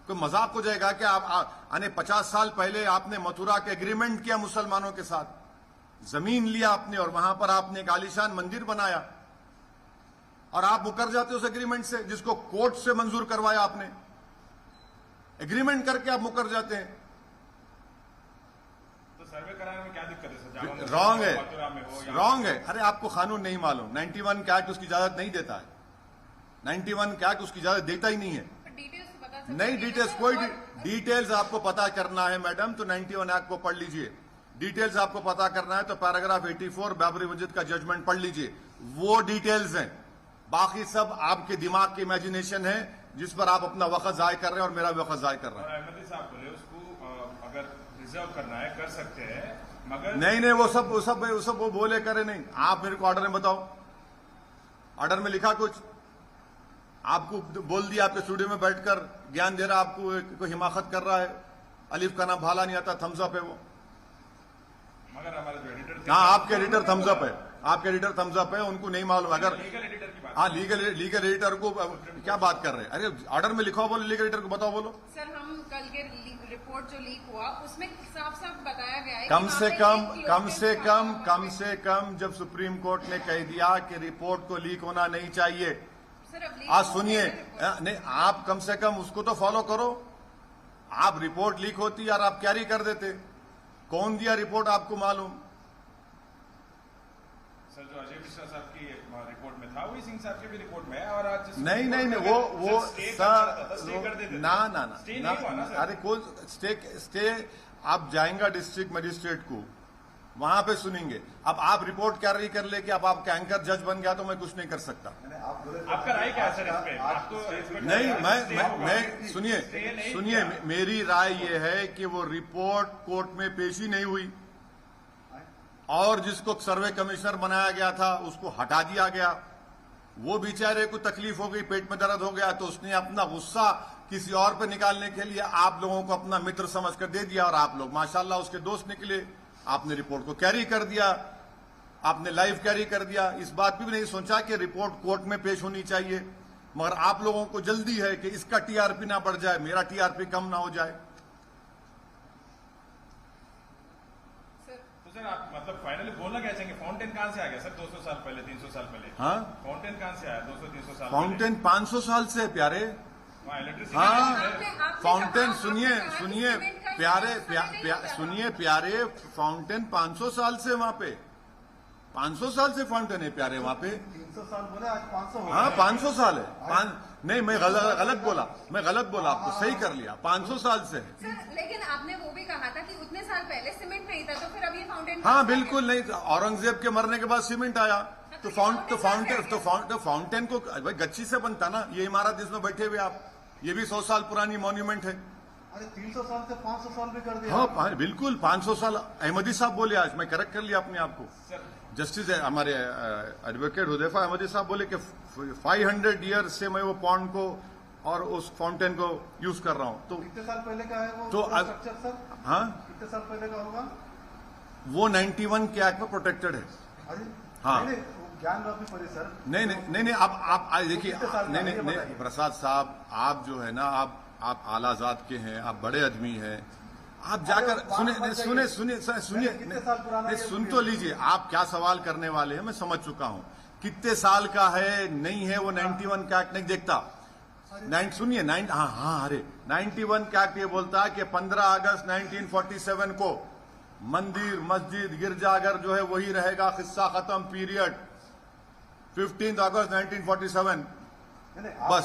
कोई मजाक हो जाएगा कि आप 50 साल पहले आपने मथुरा के एग्रीमेंट किया मुसलमानों के साथ, जमीन लिया आपने और वहां पर आपने एक आलीशान मंदिर बनाया और आप मुकर जाते हो उस एग्रीमेंट से जिसको कोर्ट से मंजूर करवाया आपने। एग्रीमेंट करके आप मुकर जाते हैं। तो सर्वे कराने में क्या दिक्कत है सर? रॉन्ग है, रॉन्ग है। अरे आपको कानून नहीं मालूम। 91 का एक्ट उसकी इजाजत नहीं देता है। 91 का एक्ट उसकी इजाजत देता ही नहीं है। नहीं, डिटेल्स कोई डिटेल्स आपको पता करना है मैडम तो 91 एक्ट को पढ़ लीजिए। डिटेल्स आपको पता करना है तो पैराग्राफ 84 बाबरी मस्जिद का जजमेंट पढ़ लीजिए, वो डिटेल्स हैं। बाकी सब आपके दिमाग की इमेजिनेशन है जिस पर आप अपना वक्त जाय कर रहे हैं और मेरा भी वक्त जाय कर रहे हैं। अहमदी साहब बोले उसको अगर रिजर्व करना है कर सकते हैं, मगर नहीं वो सब वो बोले करे नहीं। आप मेरे को ऑर्डर में बताओ, ऑर्डर में लिखा कुछ? आपको बोल दिया, आपके स्टूडियो में बैठकर ज्ञान दे रहा, आपको कोई हिमाकत कर रहा है। अलिफ का नाम भाला नहीं आता, थम्स अप है वो। मगर हमारे जो एडिटर हाँ, आपके एडिटर थम्स अप है, आपके एडिटर थम्स अप है, उनको नहीं मालूम। अगर लीगल एडिटर की बात, हाँ लीगल एडिटर को क्या बात कर रहे हैं? अरे ऑर्डर में लिखा हो, बोलो लीगल एडिटर को बताओ, बोलो। सर हम कल के रिपोर्ट जो लीक हुआ उसमें साफ साफ बताया गया है कम से कम जब सुप्रीम कोर्ट ने कह दिया कि रिपोर्ट को लीक होना नहीं चाहिए, आज सुनिए, नहीं आप कम से कम उसको तो फॉलो करो। आप रिपोर्ट लीक होती और आप कैरी कर देते। कौन दिया रिपोर्ट आपको मालूम? सर जो अजय मिश्रा साहब की रिपोर्ट में था वही सिंह साहब की भी रिपोर्ट में है। और आज नहीं वो सर ना अरे कोई स्टे आप जाएंगे डिस्ट्रिक्ट मजिस्ट्रेट को, वहां पे सुनेंगे। अब आप रिपोर्ट कैरी कर ले कि अब आपका एंकर जज बन गया तो मैं कुछ नहीं कर सकता। आपका राय क्या है सर इस पे? आपको नहीं, मैं सुनिए मेरी राय ये है कि वो रिपोर्ट कोर्ट में पेश ही नहीं हुई और जिसको सर्वे कमिश्नर बनाया गया था उसको हटा दिया गया। वो बेचारे को तकलीफ हो गई, पेट में दर्द हो गया तो उसने अपना गुस्सा किसी और पे निकालने के लिए आप लोगों को अपना मित्र समझकर दे दिया और आप लोग माशाल्लाह उसके दोस्त निकले। आपने रिपोर्ट को कैरी कर दिया, आपने लाइव कैरी कर दिया। इस बात भी नहीं सोचा कि रिपोर्ट कोर्ट में पेश होनी चाहिए, मगर आप लोगों को जल्दी है कि इसका टीआरपी ना बढ़ जाए, मेरा टीआरपी कम ना हो जाए। तो सर आप मतलब फाइनली बोलना क्या चाहेंगे? फाउंटेन कहां से आ गया सर 200 साल पहले, 300 साल पहले? हाँ, फाउंटेन कहां से आया 200-300 साल? फाउंटेन 500 साल से है प्यारे। हाँ, फाउंटेन सुनिए प्यारे फाउंटेन 500 साल से वहां पे, 500 साल से फाउंटेन है प्यारे वहां पे। 300 साल बोले, आज 500 हो गया। हाँ 500 साल है। नहीं मैं गलत बोला, आपको सही कर लिया, 500 साल से है। सर लेकिन आपने वो भी कहा था कि उतने साल पहले सीमेंट नहीं था, तो फिर अब ये फाउंटेन? हाँ बिल्कुल नहीं, औरंगजेब के मरने के बाद सीमेंट आया तो फाउंटेन को भाई गच्ची से बनता ना। ये इमारत जिसमें बैठे हुए आप, ये भी 100 साल पुरानी मॉन्यूमेंट है। अरे 300 साल से 500 साल भी कर दिया। हाँ बिल्कुल 500 साल। अहमदी साहब बोले, आज मैं करेक्ट कर लिया अपने आप को। जस्टिस हमारे एडवोकेट हुदैफा अहमदी साहब बोले कि 500 ईयर से मैं वो पॉन्ड को और उस फाउंटेन को यूज कर रहा हूँ। तो कितने साल पहले का है वो तो स्ट्रक्चर सर? हाँ, कितने साल पहले का होगा वो 91 के एक्ट में प्रोटेक्टेड है। अरे हाँ। नहीं, ज्ञान भी पड़े सर। नहीं आप देखिए, नहीं प्रसाद साहब, आप जो है ना आप आलाजाद के हैं, आप बड़े आदमी हैं, आप जाकर सुनिए सुन तो लीजिए। आप क्या सवाल करने वाले हैं मैं समझ चुका हूं। कितने साल का है नहीं है वो 91 का एक्ट नहीं देखता। सुनिए अरे 91 का एक्ट ये बोलता है कि 15 अगस्त 1947 को मंदिर मस्जिद गिरजाघर जो है वही रहेगा, किस्सा खत्म, पीरियड। 15 अगस्त 1947 बस।